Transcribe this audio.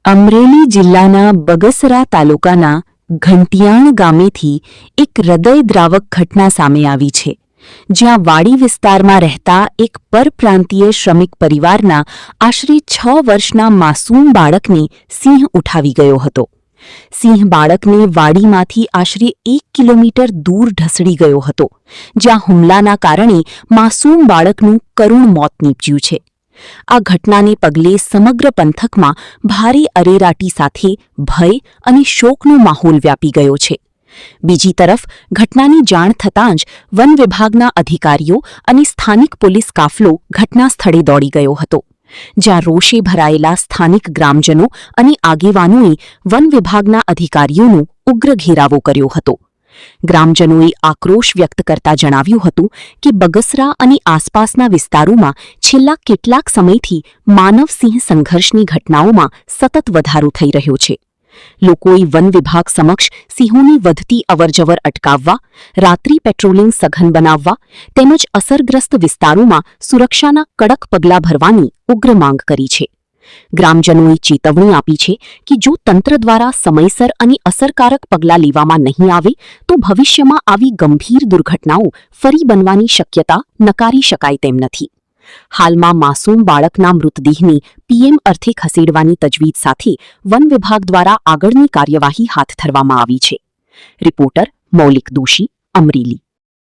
અમરેલી જિલ્લાના બગસરા તાલુકાના ઘંટિયાણ ગામેથી એક હૃદયદ્રાવક ઘટના સામે આવી છે, જ્યાં વાડી વિસ્તારમાં રહેતા એક પરપ્રાંતીય શ્રમિક પરિવારના આશરે 6 વર્ષના માસૂમ બાળકને સિંહ ઉઠાવી ગયો હતો. સિંહ બાળકને વાડીમાંથી આશરે 1 કિલોમીટર દૂર ઢસડી ગયો હતો, જ્યાં હુમલાના કારણે માસૂમ બાળકનું કરુણ મોત નીપજ્યું છે. આ ઘટનાને પગલે સમગ્ર પંથકમાં ભારે અરેરાટી સાથે ભય અને શોકનો માહોલ વ્યાપી ગયો છે. બીજી તરફ ઘટનાની જાણ થતાં જ વન વિભાગના અધિકારીઓ અને સ્થાનિક પોલીસ કાફલો ઘટના સ્થળે દોડી ગયો હતો, જ્યાં રોષે ભરાયેલા સ્થાનિક ગ્રામજનો અને આગેવાનોએ વન વિભાગના અધિકારીઓનો ઉગ્ર ઘેરાવો કર્યો હતો. ગ્રામજનોએ આક્રોશ વ્યક્ત કરતા જણાવ્યું હતું કે બગસરા અને આસપાસના વિસ્તારોમાં છેલ્લા કેટલાક સમયથી માનવ સિંહ સંઘર્ષની ઘટનાઓમાં સતત વધારો થઈ રહ્યો છે. લોકોએ વન વિભાગ સમક્ષ સિંહોની વધતી અવરજવર અટકાવવા, રાત્રિ પેટ્રોલિંગ સઘન બનાવવા તેમજ અસરગ્રસ્ત વિસ્તારોમાં સુરક્ષાના કડક પગલાં ભરવાની ઉગ્ર માંગ કરી છે. ગ્રામજનોએ ચેતવણી આપી છે કે જો તંત્ર દ્વારા સમયસર અને અસરકારક પગલાં લેવામાં નહીં આવે તો ભવિષ્યમાં આવી ગંભીર દુર્ઘટનાઓ ફરી બનવાની શક્યતા નકારી શકાય તેમ નથી. હાલમાં માસૂમ બાળકના મૃતદેહને પીએમ અર્થે ખસેડવાની તજવીજ સાથે વન વિભાગ દ્વારા આગળની કાર્યવાહી હાથ ધરવામાં આવી છે. રિપોર્ટર મૌલિક દોશી, અમરેલી.